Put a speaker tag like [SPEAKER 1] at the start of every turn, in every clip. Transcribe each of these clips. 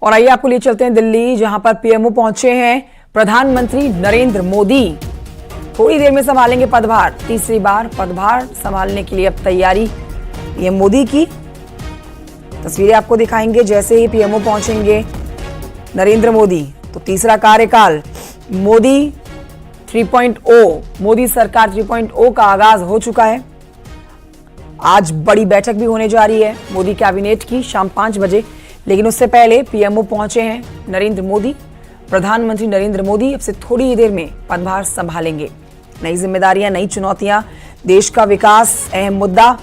[SPEAKER 1] और आइए आपको लिए चलते हैं दिल्ली, जहां पर पीएमओ पहुंचे हैं प्रधानमंत्री नरेंद्र मोदी। थोड़ी देर में संभालेंगे पदभार, तीसरी बार पदभार संभालने के लिए अब तैयारी पीएम मोदी की। तस्वीरें आपको दिखाएंगे जैसे ही पीएमओ पहुंचेंगे नरेंद्र मोदी, तो तीसरा कार्यकाल मोदी 3.0, मोदी सरकार 3.0 का आगाज हो चुका है। आज बड़ी बैठक भी होने जा रही है मोदी कैबिनेट की शाम 5 बजे, लेकिन उससे पहले पीएमओ पहुंचे हैं नरेंद्र मोदी। प्रधानमंत्री नरेंद्र मोदी अब से थोड़ी ही देर में पदभार संभालेंगे। नई जिम्मेदारियां, नई चुनौतियां, देश का विकास अहम मुद्दा,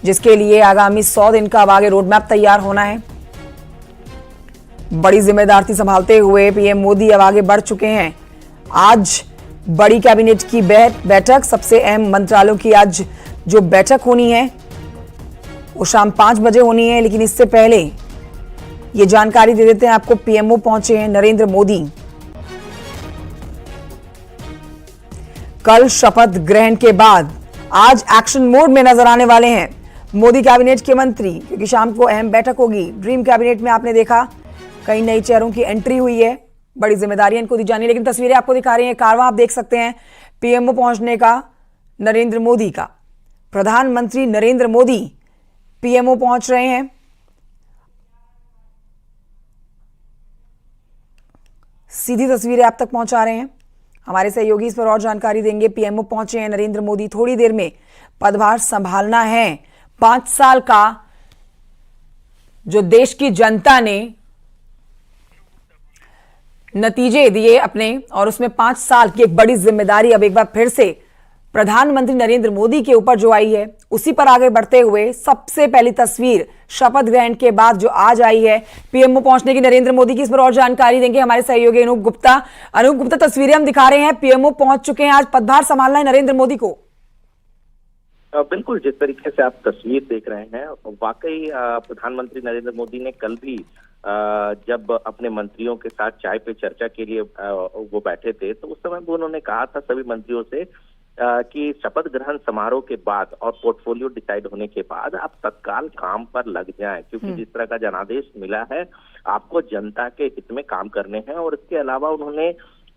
[SPEAKER 1] जिसके लिए आगामी 100 दिन का अब आगे रोड मैप तैयार होना है। बड़ी जिम्मेदारी संभालते हुए पीएम मोदी अब आगे बढ़ चुके हैं। आज बड़ी कैबिनेट की बैठक, सबसे अहम मंत्रालयों की आज जो बैठक होनी है वो शाम 5 बजे होनी है, लेकिन इससे पहले ये जानकारी दे देते हैं आपको। पीएमओ पहुंचे हैं नरेंद्र मोदी। कल शपथ ग्रहण के बाद आज एक्शन मोड में नजर आने वाले हैं मोदी कैबिनेट के मंत्री, क्योंकि शाम को अहम बैठक होगी। ड्रीम कैबिनेट में आपने देखा कई नई चेहरों की एंट्री हुई है, बड़ी जिम्मेदारियां इनको दी जानी है। लेकिन तस्वीरें आपको दिखा रही हैं, कारवां आप देख सकते हैं पीएमओ पहुंचने का नरेंद्र मोदी का। प्रधानमंत्री नरेंद्र मोदी पीएमओ पहुंच रहे हैं। सीधी तस्वीरें आप तक पहुंचा रहे हैं हमारे सहयोगी, इस पर और जानकारी देंगे। पीएमओ पहुंचे हैं नरेंद्र मोदी, थोड़ी देर में पदभार संभालना है। 5 साल का जो देश की जनता ने नतीजे दिए अपने, और उसमें 5 साल की एक बड़ी जिम्मेदारी अब एक बार फिर से प्रधानमंत्री नरेंद्र मोदी के ऊपर जो आई है, उसी पर आगे बढ़ते हुए सबसे पहली तस्वीर शपथ ग्रहण के बाद जो आज आई है पीएमओ पहुंचने की नरेंद्र मोदी की, इस पर और जानकारी देंगे हमारे सहयोगी अनूप गुप्ता। अनूप गुप्ता, तस्वीरें हम दिखा रहे हैं, पीएमओ पहुंच चुके हैं, आज पदभार संभालना है नरेंद्र मोदी को।
[SPEAKER 2] बिल्कुल, जिस तरीके से आप तस्वीर देख रहे हैं, वाकई प्रधानमंत्री नरेंद्र मोदी ने कल भी जब अपने मंत्रियों के साथ चाय पे चर्चा के लिए वो बैठे थे, तो उस समय भी उन्होंने कहा था सभी मंत्रियों से कि शपथ ग्रहण समारोह के बाद और पोर्टफोलियो डिसाइड होने के बाद आप तत्काल काम पर लग जाएं, क्योंकि जिस तरह का जनादेश मिला है आपको जनता के हित में काम करने हैं। और इसके अलावा उन्होंने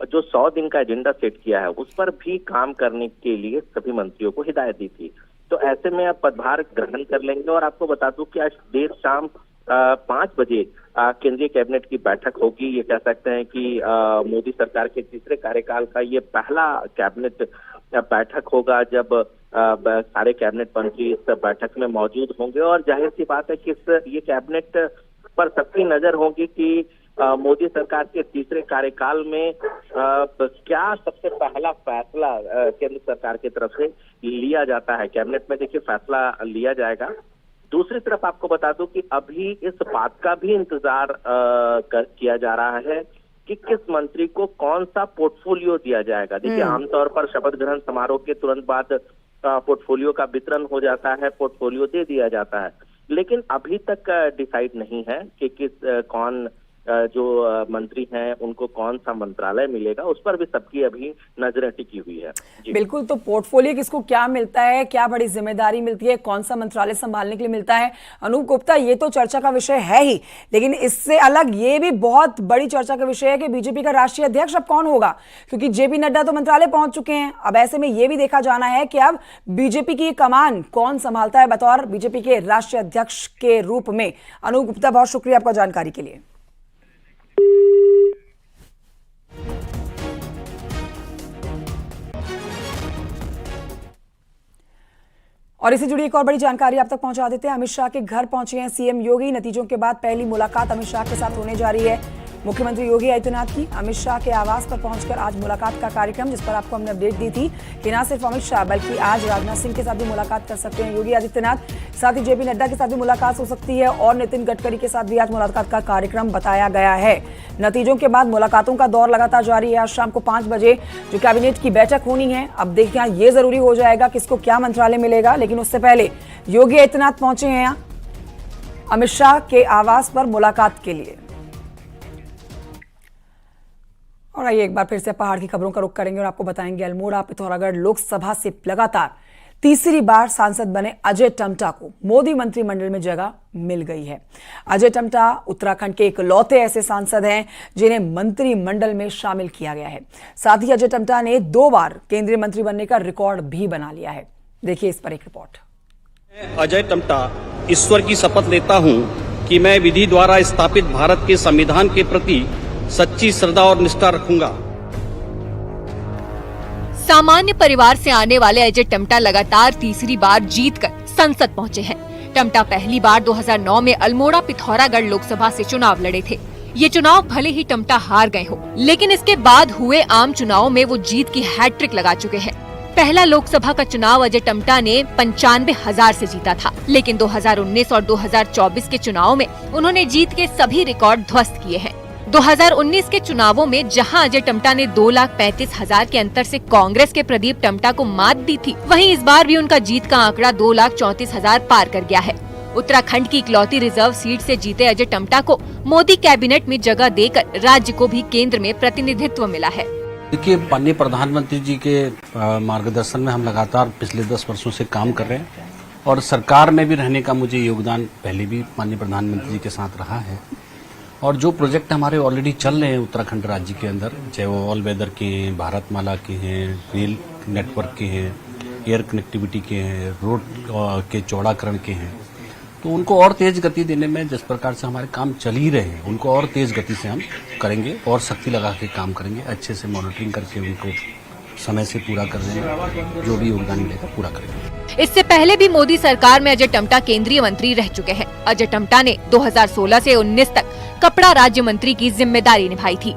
[SPEAKER 2] जो 100 दिन का एजेंडा सेट किया है उस पर भी काम करने के लिए सभी मंत्रियों को हिदायत दी थी। तो ऐसे में आप पदभार ग्रहण कर लेंगे। और आपको बता दूं कि आज देर शाम 5 बजे केंद्रीय कैबिनेट की बैठक होगी। ये कह सकते हैं कि मोदी सरकार के तीसरे कार्यकाल का ये पहला कैबिनेट बैठक होगा जब सारे कैबिनेट मंत्री इस बैठक में मौजूद होंगे। और जाहिर सी बात है कि ये कैबिनेट पर सबकी नजर होगी कि मोदी सरकार के तीसरे कार्यकाल में क्या सबसे पहला फैसला केंद्र सरकार की तरफ से लिया जाता है। कैबिनेट में देखिए फैसला लिया जाएगा। दूसरी तरफ आपको बता दूं कि अभी इस बात का भी इंतजार किया जा रहा है कि किस मंत्री को कौन सा पोर्टफोलियो दिया जाएगा। देखिए, आमतौर पर शपथ ग्रहण समारोह के तुरंत बाद पोर्टफोलियो का वितरण हो जाता है, पोर्टफोलियो दे दिया जाता है, लेकिन अभी तक डिसाइड नहीं है कि कौन जो मंत्री हैं उनको कौन सा मंत्रालय मिलेगा। उस पर भी सबकी अभी नजरें टिकी हुई है।
[SPEAKER 1] बिल्कुल, तो पोर्टफोलियो किसको क्या मिलता है, क्या बड़ी जिम्मेदारी मिलती है, कौन सा मंत्रालय संभालने के लिए मिलता है, अनूप गुप्ता, ये तो चर्चा का विषय है ही, लेकिन इससे अलग ये भी बहुत बड़ी चर्चा का विषय है कि बीजेपी का राष्ट्रीय अध्यक्ष अब कौन होगा, क्योंकि जेपी नड्डा तो मंत्रालय पहुंच चुके हैं। अब ऐसे में यह भी देखा जाना है कि अब बीजेपी की कमान कौन संभालता है बतौर बीजेपी के राष्ट्रीय अध्यक्ष के रूप में। अनूप गुप्ता, बहुत शुक्रिया आपका जानकारी के लिए। और इससे जुड़ी एक और बड़ी जानकारी आप तक पहुंचा देते हैं। अमित शाह के घर पहुंचे हैं सीएम योगी। नतीजों के बाद पहली मुलाकात अमित शाह के साथ होने जा रही है मुख्यमंत्री योगी आदित्यनाथ की। अमित शाह के आवास पर पहुंचकर आज मुलाकात का कार्यक्रम, जिस पर आपको हमने अपडेट दी थी कि न सिर्फ अमित शाह बल्कि आज राजनाथ सिंह के साथ भी मुलाकात कर सकते हैं योगी आदित्यनाथ। साथ ही जेपी नड्डा के साथ भी मुलाकात हो सकती है और नितिन गडकरी के साथ भी आज मुलाकात का कार्यक्रम बताया गया है। नतीजों के बाद मुलाकातों का दौर लगातार जारी है। आज शाम को 5 बजे जो कैबिनेट की बैठक होनी है, अब देखिए ये जरूरी हो जाएगा किसको क्या मंत्रालय मिलेगा, लेकिन उससे पहले योगी आदित्यनाथ पहुंचे हैं यहाँ अमित शाह के आवास पर मुलाकात के लिए। और आइए एक बार फिर से पहाड़ की खबरों का रुख करेंगे और आपको बताएंगे अल्मोड़ा पिथौरागढ़ लोकसभा से लगातार तीसरी बार सांसद बने अजय टम्टा को मोदी मंत्रिमंडल में जगह मिल गई है। अजय टम्टा उत्तराखंड के इकलौते ऐसे सांसद हैं जिन्हें मंत्रिमंडल में शामिल किया गया है। साथ ही अजय टम्टा ने 2 बार केंद्रीय मंत्री बनने का रिकॉर्ड भी बना लिया है। देखिए इस पर एक रिपोर्ट।
[SPEAKER 3] अजय टम्टा ईश्वर की शपथ लेता हूं कि मैं विधि द्वारा स्थापित भारत के संविधान के प्रति सच्ची श्रद्धा और निष्ठा रखूंगा।
[SPEAKER 4] सामान्य परिवार से आने वाले अजय टम्टा लगातार तीसरी बार जीतकर संसद पहुंचे हैं। टम्टा पहली बार 2009 में अल्मोड़ा पिथौरागढ़ लोकसभा से चुनाव लड़े थे। ये चुनाव भले ही टम्टा हार गए हो, लेकिन इसके बाद हुए आम चुनाव में वो जीत की हैट्रिक लगा चुके हैं। पहला लोकसभा का चुनाव अजय टम्टा ने 95,000 से जीता था, लेकिन 2019 और 2024 के चुनाव में उन्होंने जीत के सभी रिकॉर्ड ध्वस्त किए हैं। 2019 के चुनावों में जहां अजय टम्टा ने 2,35,000 के अंतर से कांग्रेस के प्रदीप टम्टा को मात दी थी, वहीं इस बार भी उनका जीत का आंकड़ा 2,34,000 पार कर गया है। उत्तराखंड की इकलौती रिजर्व सीट से जीते अजय टम्टा को मोदी कैबिनेट में जगह देकर राज्य को भी केंद्र में प्रतिनिधित्व मिला है।
[SPEAKER 3] देखिए, माननीय प्रधानमंत्री जी के मार्गदर्शन में हम लगातार पिछले 10 वर्षों से काम कर रहे हैं और सरकार में भी रहने का मुझे योगदान पहले भी माननीय प्रधानमंत्री जी के साथ रहा है। और जो प्रोजेक्ट हमारे ऑलरेडी चल रहे हैं उत्तराखंड राज्य के अंदर, चाहे वो ऑल वेदर के हैं, भारतमाला के हैं, रेल नेटवर्क के हैं, एयर कनेक्टिविटी के हैं, रोड के चौड़ाकरण के हैं, तो उनको और तेज गति देने में जिस प्रकार से हमारे काम चल ही रहे हैं, उनको और तेज गति से हम करेंगे और शक्ति लगा के काम करेंगे। अच्छे से मॉनिटरिंग करके उनको समय से पूरा कर देंगे, जो भी योगदान मिलेगा पूरा करेंगे।
[SPEAKER 4] इससे पहले भी मोदी सरकार में अजय टम्टा केंद्रीय मंत्री रह चुके हैं। अजय टम्टा ने 2016 से 19 तक कपड़ा राज्य मंत्री की जिम्मेदारी निभाई थी।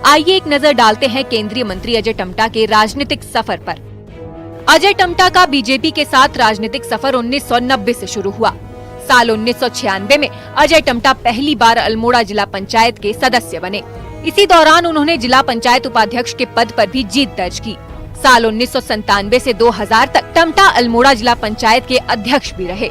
[SPEAKER 4] आइए एक नजर डालते हैं केंद्रीय मंत्री अजय टम्टा के राजनीतिक सफर पर। अजय टम्टा का बीजेपी के साथ राजनीतिक सफर 1990 से शुरू हुआ। साल 1996 में अजय टम्टा पहली बार अल्मोड़ा जिला पंचायत के सदस्य बने। इसी दौरान उन्होंने जिला पंचायत उपाध्यक्ष के पद पर भी जीत दर्ज की। साल 1997 से 2000 तक टम्टा अल्मोड़ा जिला पंचायत के अध्यक्ष भी रहे।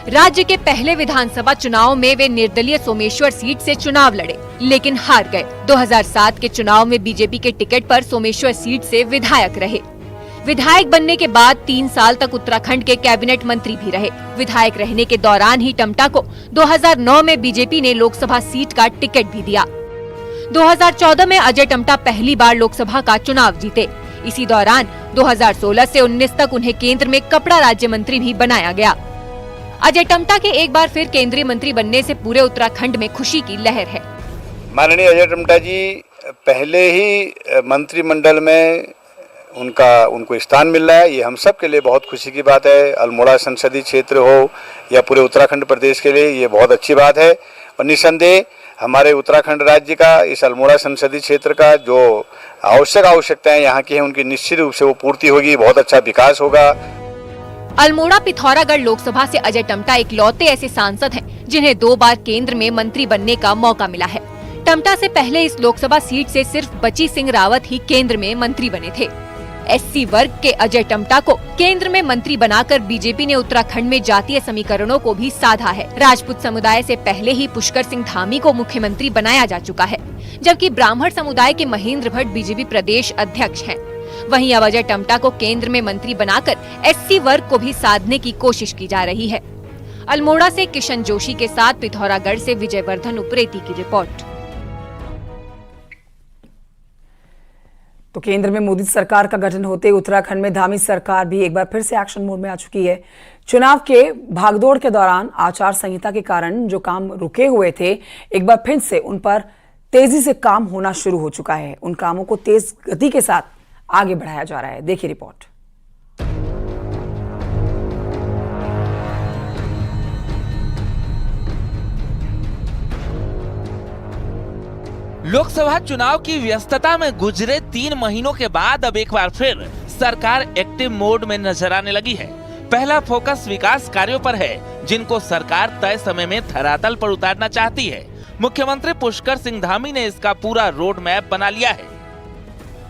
[SPEAKER 4] राज्य के पहले विधानसभा चुनाव में वे निर्दलीय सोमेश्वर सीट से चुनाव लड़े, लेकिन हार गए। 2007 के चुनाव में बीजेपी के टिकट पर सोमेश्वर सीट से विधायक रहे। विधायक बनने के बाद 3 साल तक उत्तराखंड के कैबिनेट मंत्री भी रहे। विधायक रहने के दौरान ही टम्टा को 2009 में बीजेपी ने लोकसभा सीट का टिकट भी दिया। 2014 में अजय टम्टा पहली बार लोकसभा का चुनाव जीते। इसी दौरान 2016 से 19 तक उन्हें केंद्र में कपड़ा राज्य मंत्री भी बनाया गया। अजय टम्टा के एक बार फिर केंद्रीय मंत्री बनने से पूरे उत्तराखंड में खुशी की लहर है।
[SPEAKER 5] माननीय अजय टम्टा जी पहले ही मंत्रिमंडल में उनको स्थान मिल रहा है, ये हम सब के लिए बहुत खुशी की बात है। अल्मोड़ा संसदीय क्षेत्र हो या पूरे उत्तराखंड प्रदेश के लिए ये बहुत अच्छी बात है। और निसंदेह हमारे उत्तराखंड राज्य का, इस अल्मोड़ा संसदीय क्षेत्र का जो आवश्यकताएं यहाँ की हैं, उनकी निश्चित रूप से वो पूर्ति होगी, बहुत अच्छा विकास होगा।
[SPEAKER 4] अल्मोड़ा पिथौरागढ़ लोकसभा से अजय टम्टा इकलौते ऐसे सांसद हैं जिन्हें 2 बार केंद्र में मंत्री बनने का मौका मिला है। टम्टा से पहले इस लोकसभा सीट से सिर्फ बची सिंह रावत ही केंद्र में मंत्री बने थे। एससी वर्ग के अजय टम्टा को केंद्र में मंत्री बनाकर बीजेपी ने उत्तराखंड में जातीय समीकरणों को भी साधा है। राजपूत समुदाय से पहले ही पुष्कर सिंह धामी को मुख्यमंत्री बनाया जा चुका है, जबकि ब्राह्मण समुदाय के महेंद्र भट्ट बीजेपी प्रदेश अध्यक्ष हैं। वहीं अब अजय टम्टा को केंद्र में मंत्री बनाकर एससी वर्ग को भी साधने की कोशिश की जा रही है। अल्मोड़ा से किशन जोशी के साथ पिथौरागढ़ से विजयवर्धन उप्रेती की रिपोर्ट।
[SPEAKER 1] तो केंद्र में मोदी सरकार का गठन होते उत्तराखंड में धामी सरकार भी एक बार फिर से एक्शन मोड में आ चुकी है। चुनाव के भागदौड़ के दौरान आचार संहिता के कारण जो काम रुके हुए थे, एक बार फिर से उन पर तेजी से काम होना शुरू हो चुका है। उन कामों को तेज गति के साथ आगे बढ़ाया जा रहा है। देखिए रिपोर्ट।
[SPEAKER 6] लोकसभा चुनाव की व्यस्तता में गुजरे 3 महीनों के बाद अब एक बार फिर सरकार एक्टिव मोड में नजर आने लगी है। पहला फोकस विकास कार्यों पर है, जिनको सरकार तय समय में धरातल पर उतारना चाहती है। मुख्यमंत्री पुष्कर सिंह धामी ने इसका पूरा रोड मैप बना लिया है।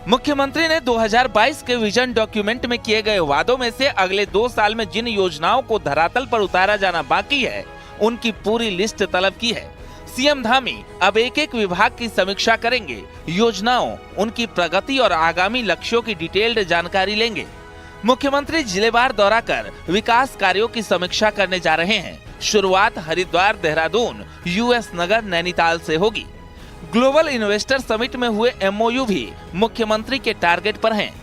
[SPEAKER 6] मुख्यमंत्री ने 2022 के विजन डॉक्यूमेंट में किए गए वादों में से अगले 2 साल में जिन योजनाओं को धरातल पर उतारा जाना बाकी है, उनकी पूरी लिस्ट तलब की है। सीएम धामी अब एक विभाग की समीक्षा करेंगे, योजनाओं, उनकी प्रगति और आगामी लक्ष्यों की डिटेल्ड जानकारी लेंगे। मुख्यमंत्री जिलेवार दौरा कर विकास कार्यों की समीक्षा करने जा रहे हैं। शुरुआत हरिद्वार, देहरादून, यूएस नगर, नैनीताल से होगी। ग्लोबल इन्वेस्टर समिट में हुए एमओयू भी मुख्यमंत्री के टारगेट पर हैं।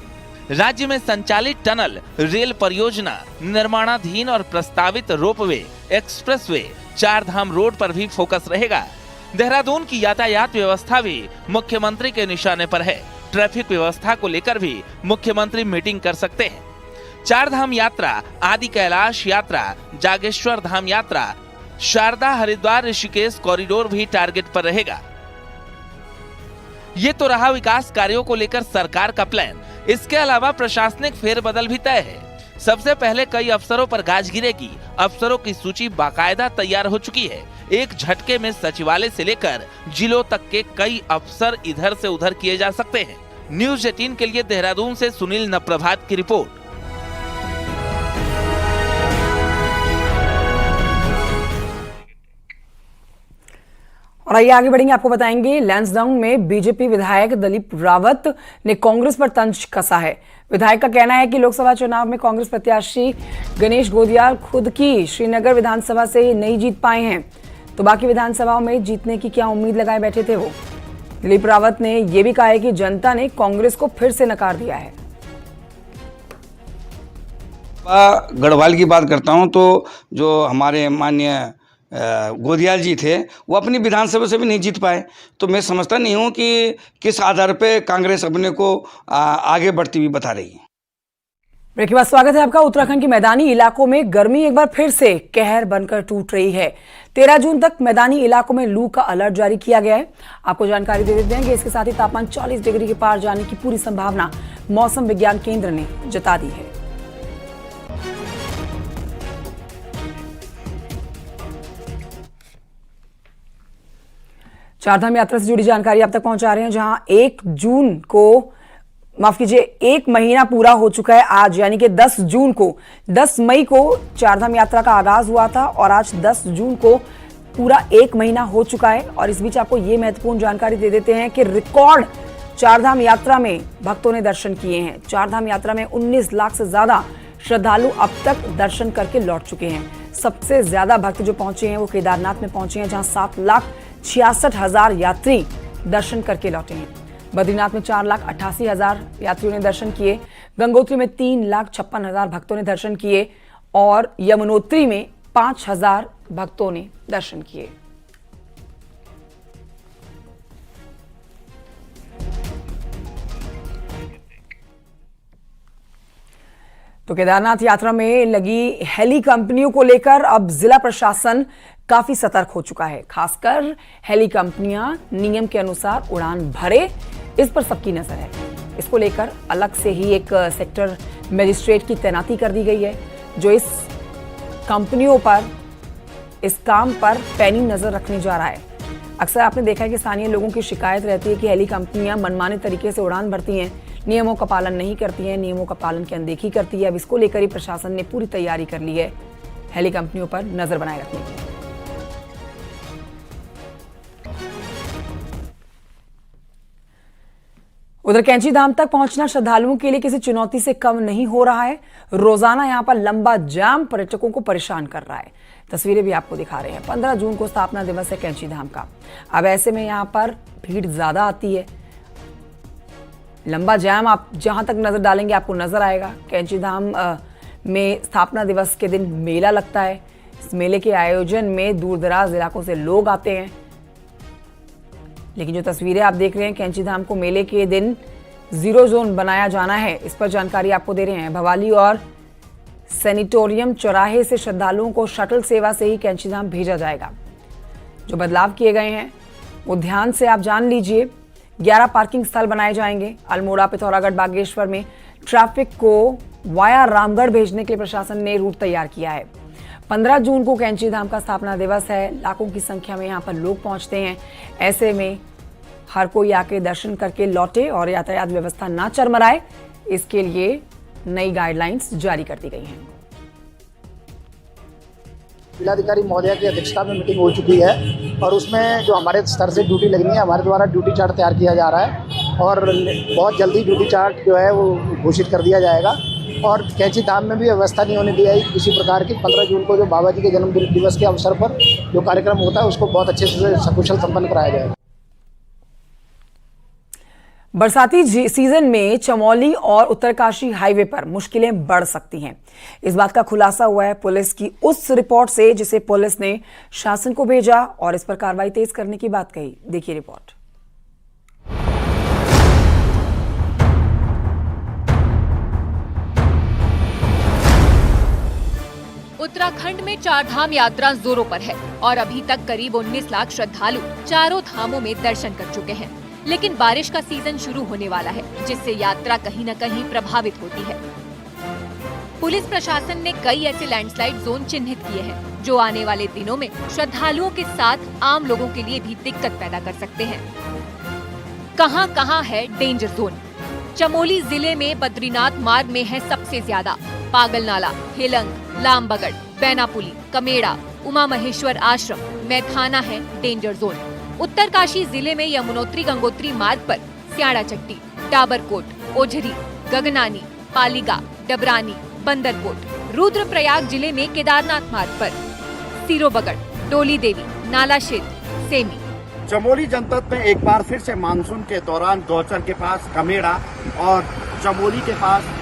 [SPEAKER 6] राज्य में संचालित टनल, रेल परियोजना, निर्माणाधीन और प्रस्तावित रोपवे, एक्सप्रेसवे, चार धाम रोड पर भी फोकस रहेगा। देहरादून की यातायात व्यवस्था भी मुख्यमंत्री के निशाने पर है। ट्रैफिक व्यवस्था को लेकर भी मुख्यमंत्री मीटिंग कर सकते हैं। चार धाम यात्रा, आदि कैलाश यात्रा, जागेश्वर धाम यात्रा, शारदा हरिद्वार ऋषिकेश कॉरिडोर भी टारगेट पर रहेगा। ये तो रहा विकास कार्यों को लेकर सरकार का प्लान। इसके अलावा प्रशासनिक फेरबदल भी तय है। सबसे पहले कई अफसरों पर गाज गिरेगी। अफसरों की सूची बाकायदा तैयार हो चुकी है। एक झटके में सचिवालय से लेकर जिलों तक के कई अफसर इधर से उधर किए जा सकते हैं। न्यूज़ 18 के लिए देहरादून से सुनील नप्रभात की रिपोर्ट।
[SPEAKER 1] और आइए आगे बढ़ेंगे, आपको बताएंगे लैंसडाउन में बीजेपी विधायक दिलीप रावत ने कांग्रेस पर तंज कसा है। विधायक का कहना है कि लोकसभा चुनाव में कांग्रेस प्रत्याशी गणेश गोदियाल खुद की श्रीनगर विधानसभा से नहीं जीत पाए हैं, तो बाकी विधानसभाओं में जीतने की क्या उम्मीद लगाए बैठे थे वो। दिलीप रावत ने यह भी कहा है कि जनता ने कांग्रेस को फिर से नकार दिया है।
[SPEAKER 7] गढ़वाल की बात करता हूं तो जो हमारे माननीय गोदियाल जी थे वो अपनी विधानसभा से भी नहीं जीत पाए, तो मैं समझता नहीं हूं कि किस आधार पे कांग्रेस अपने को आगे बढ़ती हुई बता रही है।
[SPEAKER 1] ब्रेक के बाद स्वागत है आपका। उत्तराखंड के मैदानी इलाकों में गर्मी एक बार फिर से कहर बनकर टूट रही है। 13 जून तक मैदानी इलाकों में लू का अलर्ट जारी किया गया है। आपको जानकारी दे देते हैं कि इसके साथ ही तापमान 40 डिग्री के पार जाने की पूरी संभावना मौसम विज्ञान केंद्र ने जता दी है। चारधाम यात्रा से जुड़ी जानकारी आप तक पहुंचा रहे हैं, जहां 1 जून को माफ कीजिए 1 महीना पूरा हो चुका है आज, यानी कि 10 मई को चारधाम यात्रा का आगाज हुआ था और आज 10 जून को पूरा 1 महीना हो चुका है। और इस बीच आपको ये महत्वपूर्ण जानकारी दे देते हैं कि रिकॉर्ड चारधाम यात्रा में भक्तों ने दर्शन किए हैं। चारधाम यात्रा में 19 लाख से ज्यादा श्रद्धालु अब तक दर्शन करके लौट चुके हैं। सबसे ज्यादा भक्त जो पहुंचे हैं वो केदारनाथ में पहुंचे हैं, जहां 7,66,000 यात्री दर्शन करके लौटे हैं। बद्रीनाथ में 4,88,000 यात्रियों ने दर्शन किए। गंगोत्री में 3,56,000 भक्तों ने दर्शन किए और यमुनोत्री में 5,000 भक्तों ने दर्शन किए। तो केदारनाथ यात्रा में लगी हेली कंपनियों को लेकर अब जिला प्रशासन काफी सतर्क हो चुका है। खासकर हेली कंपनियां नियम के अनुसार उड़ान भरे, इस पर सबकी नजर है। इसको लेकर अलग से ही एक सेक्टर मजिस्ट्रेट की तैनाती कर दी गई है, जो इस कंपनियों पर, इस काम पर पैनी नजर रखने जा रहा है। अक्सर आपने देखा है कि स्थानीय लोगों की शिकायत रहती है कि हेली कंपनियां मनमाने तरीके से उड़ान भरती हैं, नियमों का पालन नहीं करती हैं, नियमों का पालन की अनदेखी करती है। अब इसको लेकर ही प्रशासन ने पूरी तैयारी कर ली है हेली कंपनियों पर नजर बनाए रखने की। उधर कैंची धाम तक पहुंचना श्रद्धालुओं के लिए किसी चुनौती से कम नहीं हो रहा है। रोजाना यहां पर लंबा जाम पर्यटकों को परेशान कर रहा है। तस्वीरें भी आपको दिखा रहे हैं। 15 जून को स्थापना दिवस है कैंची धाम का। अब ऐसे में यहां पर भीड़ ज्यादा आती है। लंबा जाम आप जहां तक नजर डालेंगे आपको नजर आएगा। कैंची धाम में स्थापना दिवस के दिन मेला लगता है। इस मेले के आयोजन में दूर दराज इलाकों से लोग आते हैं। लेकिन जो तस्वीरें आप देख रहे हैं, कैंची धाम को मेले के दिन 0 जोन बनाया जाना है, इस पर जानकारी आपको दे रहे हैं। भवाली और सैनिटोरियम चौराहे से श्रद्धालुओं को शटल सेवा से ही कैंची धाम भेजा जाएगा। जो बदलाव किए गए हैं वो ध्यान से आप जान लीजिए। 11 पार्किंग स्थल बनाए जाएंगे। अल्मोड़ा, पिथौरागढ़, बागेश्वर में ट्रैफिक को वाया रामगढ़ भेजने के लिए प्रशासन ने रूट तैयार किया है। 15 जून को कैंची धाम का स्थापना दिवस है। लाखों की संख्या में यहाँ पर लोग पहुंचते हैं। ऐसे में हर कोई आके दर्शन करके लौटे और यातायात व्यवस्था ना चरमराए, इसके लिए नई गाइडलाइंस जारी कर दी गई हैं।
[SPEAKER 8] जिलाधिकारी महोदया की अध्यक्षता में मीटिंग हो चुकी है और उसमें जो हमारे स्तर से ड्यूटी लगनी है, हमारे द्वारा ड्यूटी चार्ट तैयार किया जा रहा है और बहुत जल्दी ड्यूटी चार्ट जो है वो घोषित कर दिया जाएगा। और कैंची धाम में भी व्यवस्था नहीं होने दी है किसी प्रकार की। 15 जून को जो बाबा जी के जन्म दिवस के अवसर पर जो कार्यक्रम होता है उसको बहुत अच्छे से सकुशल संपन्न कराया जाएगा।
[SPEAKER 1] बरसाती सीजन में चमोली और उत्तरकाशी हाईवे पर मुश्किलें बढ़ सकती हैं। इस बात का खुलासा हुआ है पुलिस की उस रिपोर्ट से जिसे पुलिस ने शासन को भेजा और इस पर कार्रवाई तेज करने की बात कही। देखिए रिपोर्ट।
[SPEAKER 4] उत्तराखंड में चारधाम यात्रा जोरों पर है और अभी तक करीब 19 लाख श्रद्धालु चारों धामों में दर्शन कर चुके हैं। लेकिन बारिश का सीजन शुरू होने वाला है, जिससे यात्रा कहीं न कहीं प्रभावित होती है। पुलिस प्रशासन ने कई ऐसे लैंडस्लाइड जोन चिन्हित किए हैं, जो आने वाले दिनों में श्रद्धालुओं के साथ आम लोगों के लिए भी दिक्कत पैदा कर सकते हैं। कहां-कहां है डेंजर जोन? चमोली जिले में बद्रीनाथ मार्ग में है सबसे ज्यादा। पागल नाला, हेलंग, लामबगड़, बैनापुली, कमेड़ा, उमा महेश्वर आश्रम, मैथाना है डेंजर जोन। उत्तरकाशी जिले में यमुनोत्री गंगोत्री मार्ग पर स्याड़ा चट्टी, डाबरकोट, ओझरी, गगनानी, पालीगा, डबरानी, बंदरकोट। रुद्रप्रयाग जिले में केदारनाथ मार्ग पर सिरोबगड़, डोली देवी, नाला क्षेत्र, सेमी।
[SPEAKER 9] चमोली जनपद में एक बार फिर से मानसून के दौरान गौचर के पास कमेड़ा और चमोली के पास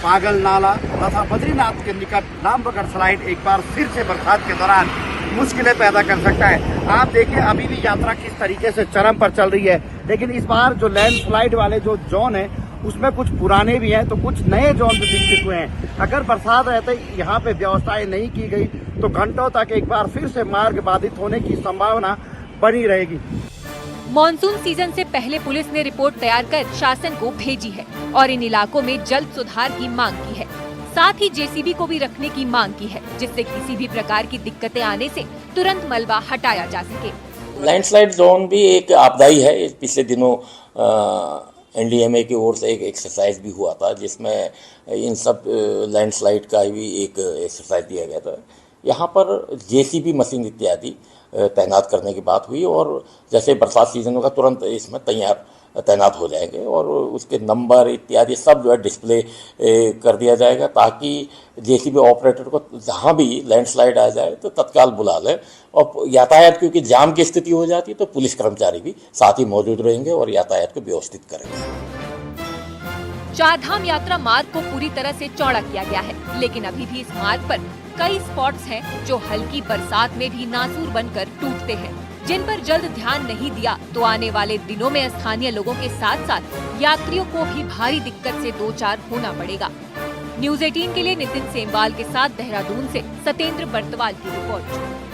[SPEAKER 9] पागल नाला तथा बद्रीनाथ के निकट लामबगड़ स्लाइड एक बार फिर से बरसात के दौरान मुश्किलें पैदा कर सकता है। आप देखिए अभी भी यात्रा किस तरीके से चरम पर चल रही है, लेकिन इस बार जो लैंडस्लाइड वाले जो जोन है उसमें कुछ पुराने भी हैं तो कुछ नए जोन भी विकसित हुए हैं। अगर बरसात रहते यहाँ पे व्यवस्थाएं नहीं की गई तो घंटों तक एक बार फिर से मार्ग बाधित होने की संभावना बनी रहेगी।
[SPEAKER 4] मॉनसून सीजन से पहले पुलिस ने रिपोर्ट तैयार कर शासन को भेजी है और इन इलाकों में जल्द सुधार की मांग की है। साथ ही जेसीबी को भी रखने की मांग की है, जिससे किसी भी प्रकार की दिक्कतें आने से तुरंत मलबा हटाया जा सके।
[SPEAKER 10] लैंडस्लाइड जोन भी एक आपदाई है। पिछले दिनों एनडीएमए की ओर से एक एक्सरसाइज भी हुआ था, जिसमें इन सब लैंडस्लाइड का भी एक एक्सरसाइज दिया गया था। यहाँ पर जेसीबी मशीन इत्यादि तैनात करने की बात हुई और जैसे बरसात सीजन होगा तुरंत इसमें तैनात हो जाएंगे और उसके नंबर इत्यादि सब जो है डिस्प्ले कर दिया जाएगा, ताकि जेसीबी ऑपरेटर को जहाँ भी लैंडस्लाइड आ जाए तो तत्काल बुला ले। और यातायात क्योंकि जाम की स्थिति हो जाती है तो पुलिस कर्मचारी भी साथ ही मौजूद रहेंगे और यातायात को व्यवस्थित करेंगे।
[SPEAKER 4] चारधाम यात्रा मार्ग को पूरी तरह से चौड़ा किया गया है, लेकिन अभी भी इस मार्ग पर कई स्पॉट्स हैं जो हल्की बरसात में भी नासूर बनकर टूटते हैं, जिन पर जल्द ध्यान नहीं दिया तो आने वाले दिनों में स्थानीय लोगों के साथ साथ यात्रियों को भी भारी दिक्कत से दो चार होना पड़ेगा। न्यूज़ 18 के लिए नितिन सेमवाल के साथ देहरादून से सतेंद्र बर्तवाल की रिपोर्ट।